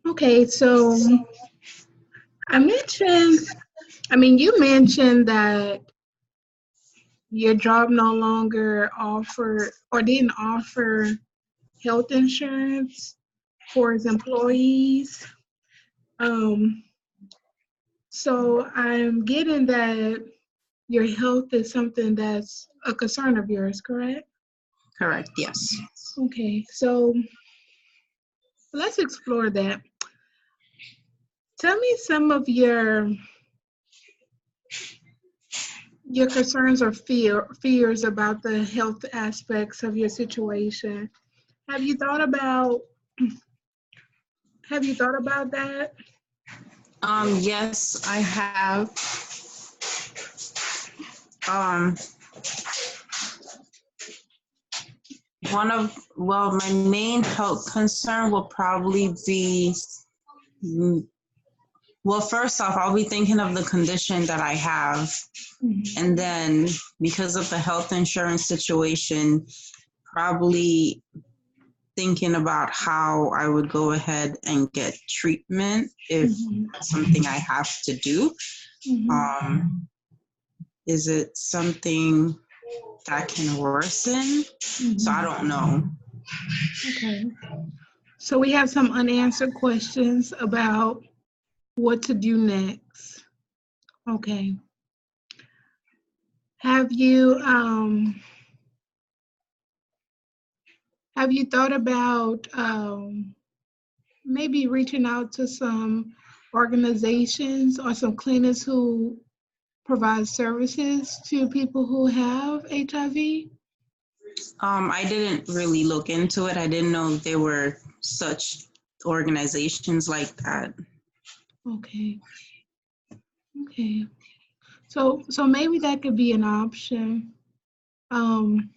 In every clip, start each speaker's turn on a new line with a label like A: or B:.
A: Okay, so you mentioned that your job no longer offer or didn't offer health insurance for its employees. Um, so I'm getting that your health is something that's a concern of yours, correct?
B: Correct, yes.
A: Okay, so let's explore that. Tell me some of your concerns or fears about the health aspects of your situation. Have you thought about that?
B: Yes, I have. Um, my main health concern will probably be, mm, well, first off, I'll be thinking of the condition that I have. And then because of the health insurance situation, probably thinking about how I would go ahead and get treatment if that's something I have to do. Is it something that can worsen? So I don't know.
A: Okay. So we have some unanswered questions about what to do next. Okay. Have you thought about maybe reaching out to some organizations or some clinics who provide services to people who have HIV?
B: I didn't really look into it. I didn't know there were such organizations like that.
A: Okay. Okay. So maybe that could be an option. Um,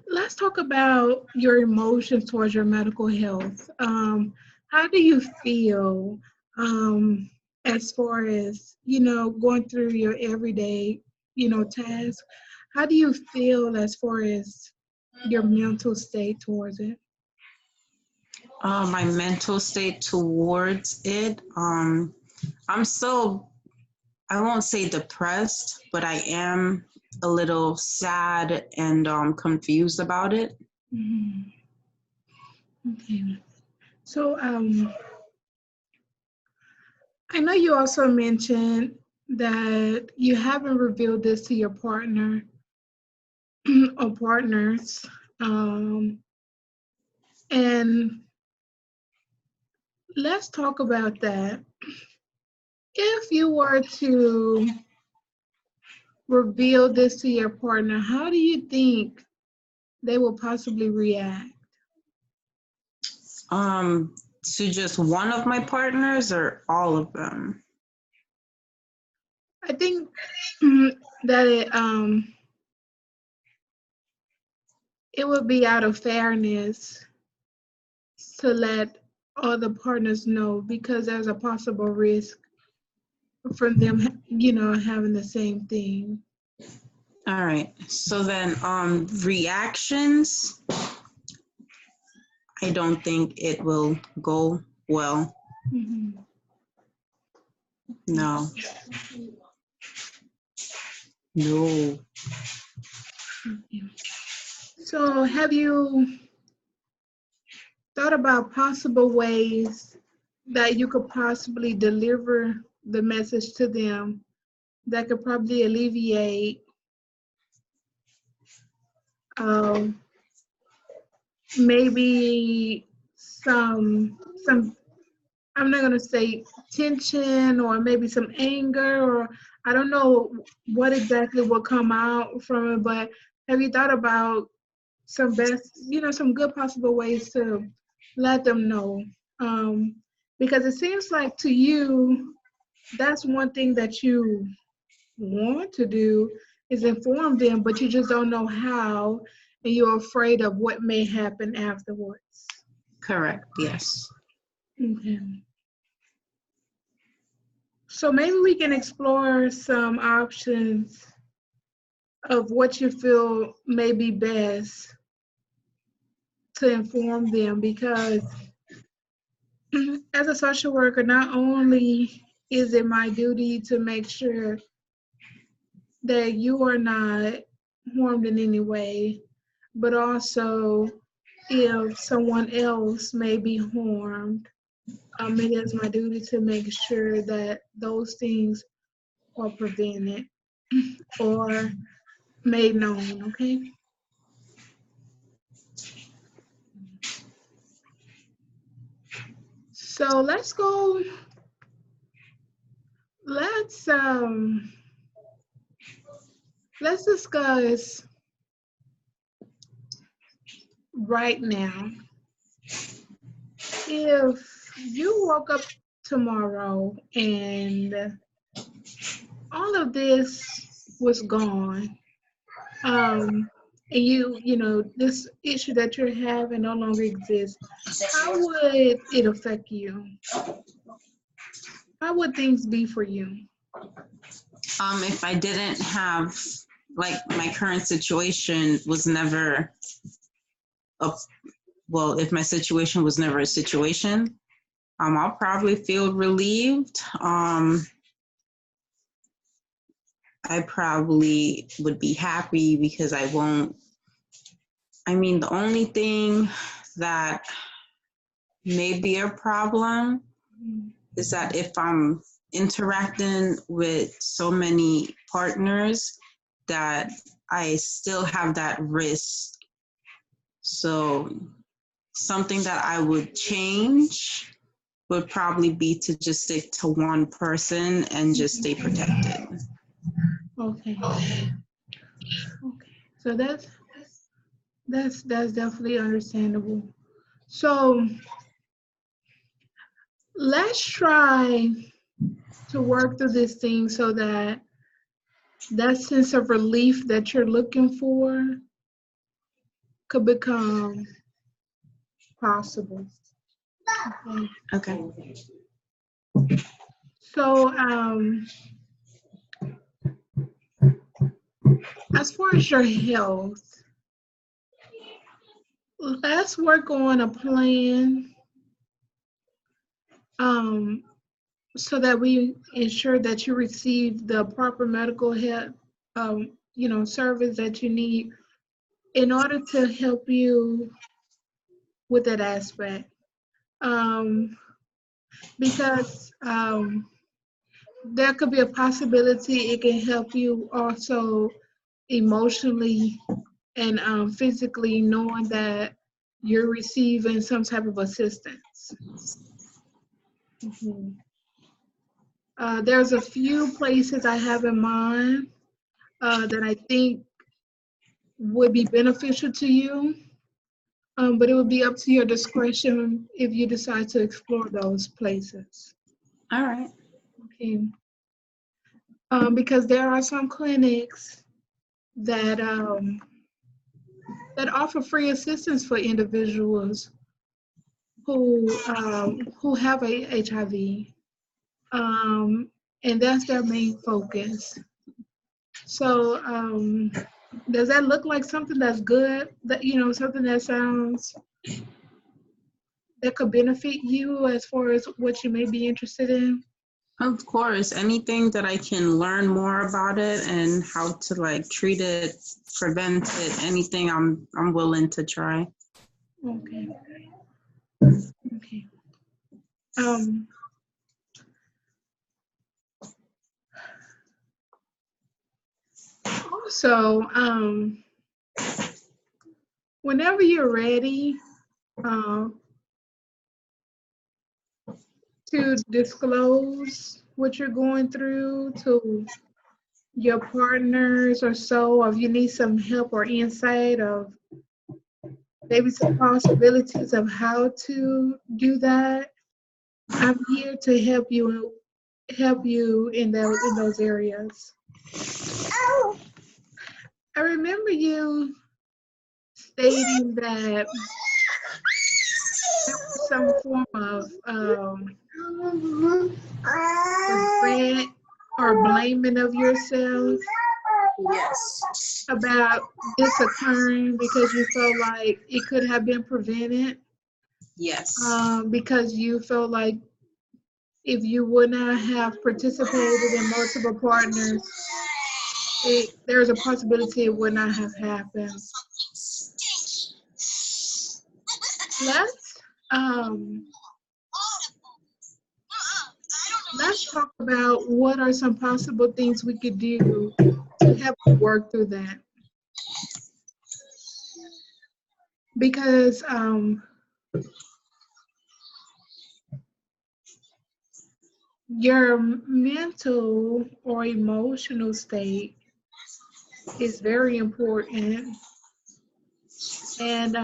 A: let's talk about your emotions towards your medical health. How do you feel as far as, going through your everyday, tasks? How do you feel as far as your mental state towards it?
B: My mental state towards it, I'm still, I won't say depressed, but I am a little sad and confused about it.
A: Mhm. Okay. So, I know you also mentioned that you haven't revealed this to your partner or partners. Um, and let's talk about that. If you were to reveal this to your partner, how do you think they will possibly react?
B: To just one of my partners or all of them?
A: I think that it would be out of fairness to let other partners know because there's a possible risk from them, having the same thing.
B: All right. So then, reactions, I don't think it will go well.
A: Mhm.
B: No. No.
A: So, have you thought about possible ways that you could possibly deliver the message to them that could probably alleviate um, maybe some I'm not gonna say tension or maybe some anger or I don't know what exactly will come out from it, but have you thought about some good possible ways to let them know? Um, because it seems like to you, that's one thing that you want to do is inform them, but you just don't know how, and you're afraid of what may happen afterwards.
B: Correct. Yes.
A: Okay. So maybe we can explore some options of what you feel may be best to inform them, because as a social worker, not only is it my duty to make sure that you are not harmed in any way, but also if someone else may be harmed, it is my duty to make sure that those things are prevented or made known, okay? So let's let's discuss right now. If you woke up tomorrow and all of this was gone, and you know, this issue that you're having no longer exists, how would it affect you? How would things be for you?
B: If I didn't have, like, my current situation was never a, well, if my situation was never a situation, I'll probably feel relieved. I probably would be happy because I mean, the only thing that may be a problem is that if I'm interacting with so many partners, that I still have that risk. So something that I would change would probably be to just stick to one person and just stay protected.
A: Okay. Okay. So that's definitely understandable. So let's try to work through this thing so that that sense of relief that you're looking for could become possible.
B: Okay.
A: So as far as your health, let's work on a plan so that we ensure that you receive the proper medical help, service that you need in order to help you with that aspect. Because there could be a possibility it can help you also emotionally and physically, knowing that you're receiving some type of assistance. Mhm. There's a few places I have in mind that I think would be beneficial to you, but it would be up to your discretion if you decide to explore those places.
B: All right.
A: Okay. Because there are some clinics that that offer free assistance for individuals who have a HIV, and that's their main focus. So, does that look like something that's good? That something that sounds that could benefit you as far as what you may be interested in?
B: Of course, anything that I can learn more about it and how to, like, treat it, prevent it, anything I'm willing to try.
A: Okay. Okay. Also, whenever you're ready to disclose what you're going through to your partners or so, or if you need some help or insight of maybe some possibilities of how to do that, I'm here to help you in those areas. I remember you stating that there was some form of regret or blaming of yourself
B: Yes.
A: about this occurring because you felt like it could have been prevented?
B: Yes.
A: Because you felt like if you would not have participated in multiple partners, there's a possibility it would not have happened. Let's um, let's talk about what are some possible things we could do to help you work through that. Because your mental or emotional state is very important. And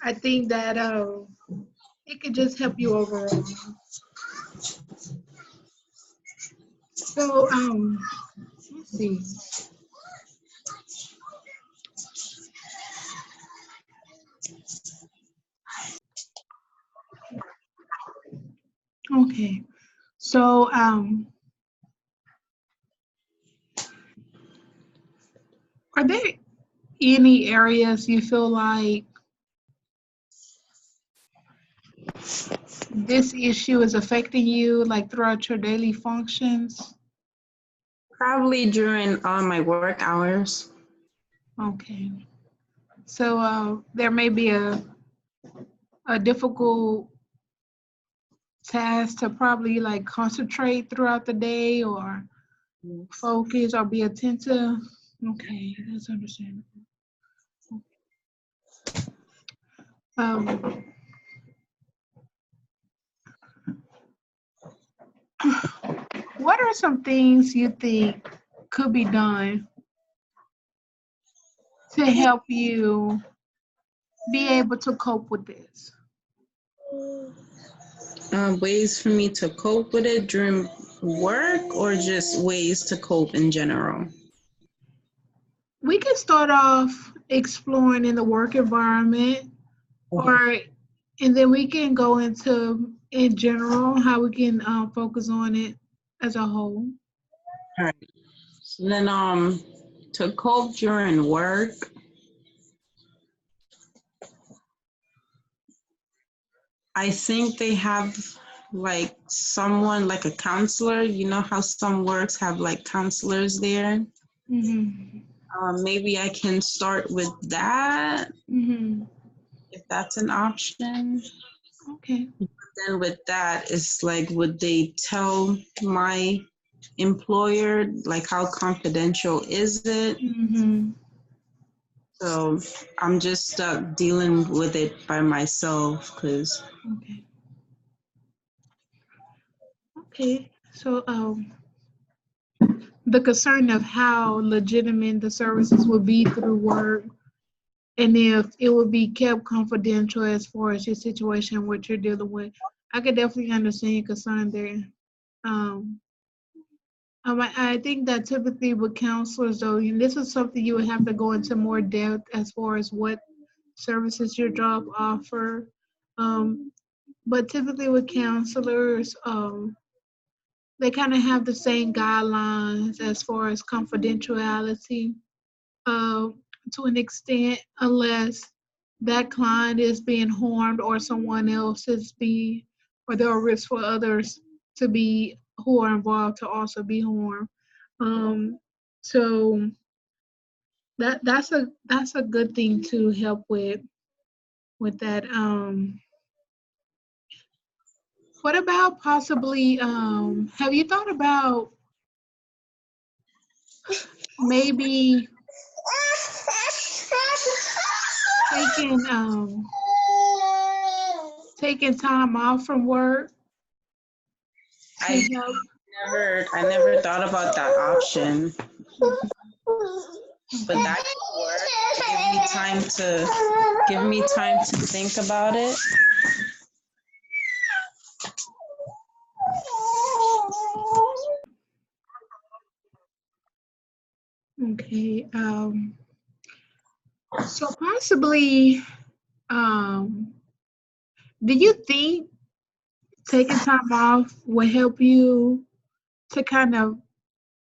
A: I think that it could just help you overall. So let's see. Okay. So are there any areas you feel like this issue is affecting you, like throughout your daily functions?
B: Probably during my work hours.
A: Okay. So there may be a difficult task to probably like concentrate throughout the day or focus or be attentive. Okay, that's understandable. Um, what are some things you think could be done to help you be able to cope with this?
B: Ways for me to cope with it during work, or just ways to cope in general?
A: We can start off exploring in the work environment, or and then we can go into in general how we can focus on it as a whole.
B: All right. So then, to cope during work, I think they have like someone, like a counselor. You know how some works have like counselors there?
A: Mm-hmm.
B: Maybe I can start with that
A: Mm-hmm.
B: if that's an option.
A: Okay.
B: Then with that, it's like, would they tell my employer, like, how confidential is it?
A: Mm-hmm.
B: So I'm just stuck dealing with it by myself because
A: Okay. Okay. So the concern of how legitimate the services would be through work and if it would be kept confidential as far as your situation, what you're dealing with. I could definitely understand your concern there. Um, I think that typically with counselors, though, and this is something you would have to go into more depth as far as what services your job offer. Um, but typically with counselors, they kind of have the same guidelines as far as confidentiality uh, to an extent, unless that client is being harmed or someone else is being, or there are risks for others to be who are involved to also be harmed. Um, so that's a good thing to help with that. What about possibly? Have you thought about maybe taking taking time off from work to
B: I
A: help?
B: never thought about that option, but that could work. Give me time to think about it.
A: Okay. So possibly, do you think taking time off will help you to kind of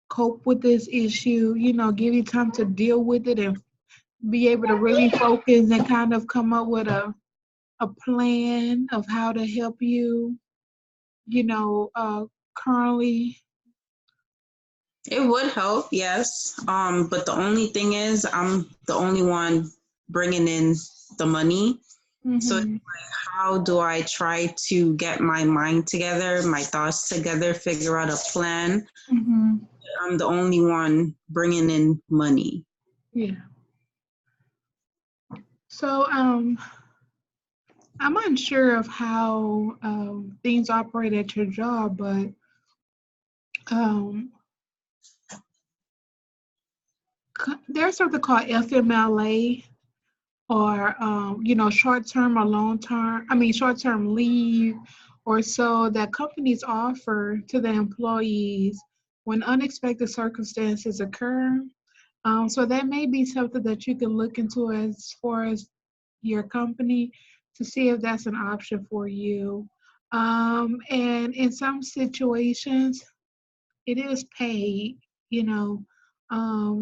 A: cope with this issue, give you time to deal with it and be able to really focus and kind of come up with a plan of how to help you, currently.
B: It would help, yes. But the only thing is, I'm the only one bringing in the money. So
A: Mm-hmm.
B: how do I try to get my mind together, my thoughts together, figure out a plan?
A: Mm-hmm.
B: I'm the only one bringing in money.
A: Yeah. So, I'm unsure of how things operate at your job, but um, there's something called FMLA, or short-term or long-term. I mean, short-term leave, or so that companies offer to the employees when unexpected circumstances occur. So that may be something that you can look into as far as your company to see if that's an option for you. And in some situations, it is paid, you know.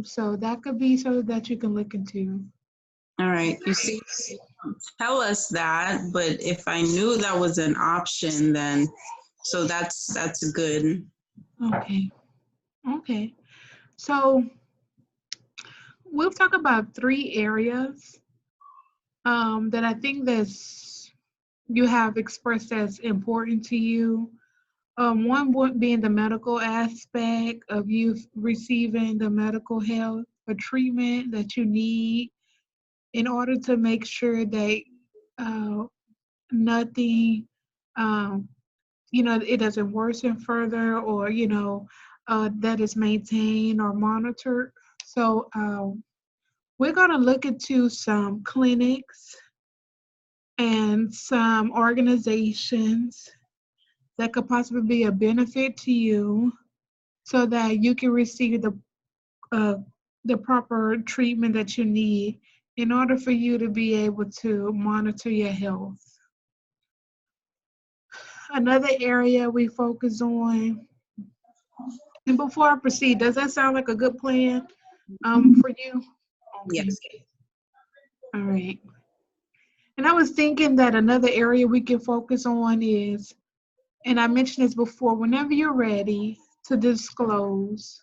A: So that could be something that you can look into.
B: All right. You see, tell us that, but if I knew that was an option, then so that's good.
A: Okay. Okay. So we'll talk about three areas that I think that's you have expressed as important to you. One would being the medical aspect of you receiving the medical health or treatment that you need in order to make sure that uh, nothing, um, it doesn't worsen further, or that is maintained or monitored. So we're going to look into some clinics and some organizations that could possibly be a benefit to you so that you can receive uh, the proper treatment that you need in order for you to be able to monitor your health. Another area we focus on, and before I proceed, does that sound like a good plan for you? Okay,
B: Yes.
A: all right. And I was thinking that another area we can focus on is, and I mentioned this before, whenever you're ready to disclose,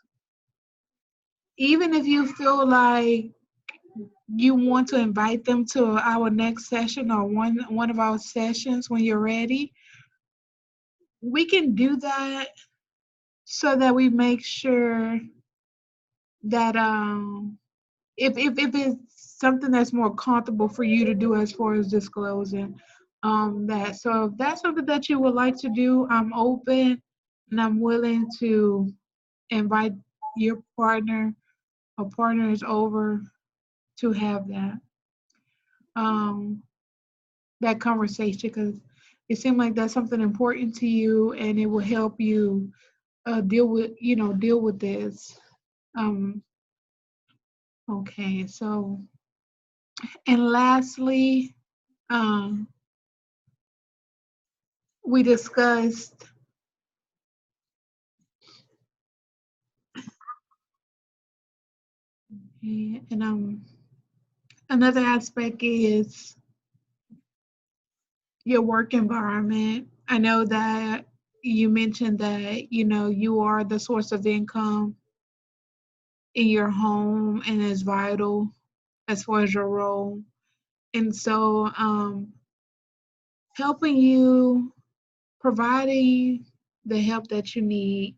A: even if you feel like you want to invite them to our next session or one of our sessions when you're ready, we can do that so that we make sure that if it's something that's more comfortable for you to do as far as disclosing that. So if that's something that you would like to do, I'm open and I'm willing to invite your partner or partners over to have um, that conversation, because it seemed like that's something important to you and it will help you deal with this. Um, okay, so and lastly, um, we discussed and another aspect is your work environment. I know that you mentioned that you are the source of income in your home and is vital as far as your role. And so helping you, providing the help that you need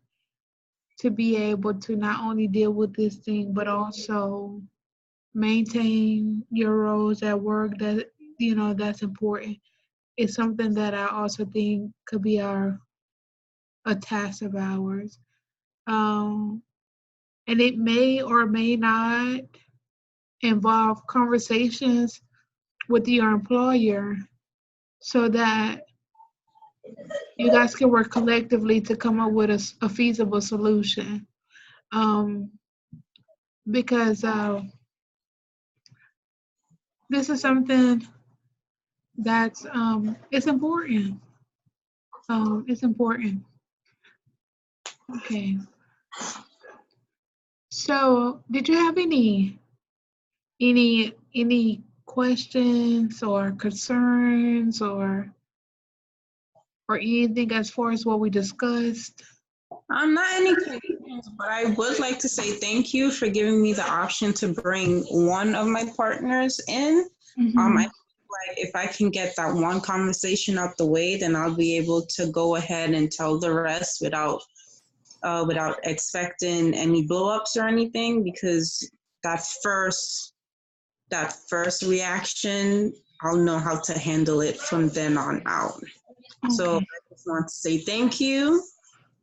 A: to be able to not only deal with this thing, but also maintain your roles at work that's important. It's something that I also think could be a task of ours. Um, and it may or may not involve conversations with your employer so that you guys can work collectively to come up with a feasible solution. Um, because this is something that's it's important. It's important. Okay. So, did you have any questions or concerns or anything as far as what we discussed?
B: Not any conditions, but I would like to say thank you for giving me the option to bring one of my partners in. I
A: Mhm.
B: feel like if I can get that one conversation out the way, then I'll be able to go ahead and tell the rest without expecting any blowups or anything. Because that first reaction, I'll know how to handle it from then on out. So
A: Okay.
B: I just want to say thank you.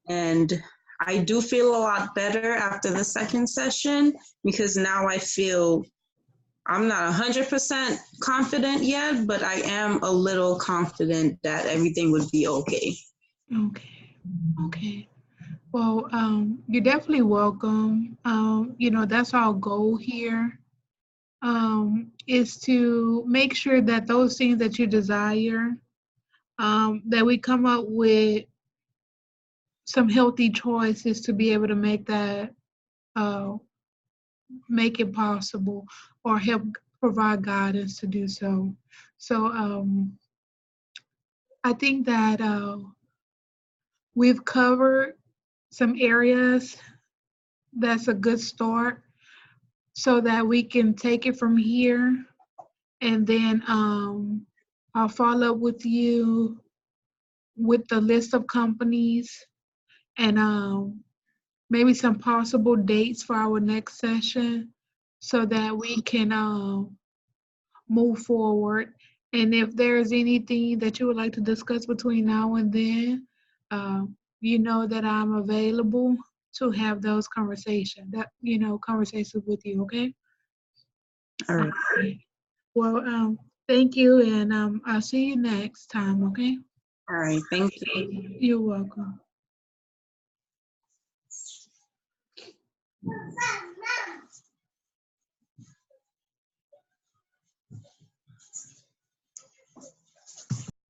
B: And I do feel a lot better after the second session because now I feel I'm not 100% confident yet, but I am a little confident that everything would be okay.
A: Okay. Okay. Well, you're definitely welcome. That's our goal here, is to make sure that those things that you desire, that we come up with some healthy choices to be able to uh, make it possible or help provide guidance to do so. So I think that we've covered some areas that's a good start so that we can take it from here. And then I'll follow up with you with the list of companies and maybe some possible dates for our next session so that we can move forward. And if there's anything that you would like to discuss between now and then, uh, you know that I'm available to have those conversations with you, okay?
B: All right.
A: Okay. Well, thank you, and I'll see you next time, okay?
B: All right. Thank you.
A: You're welcome.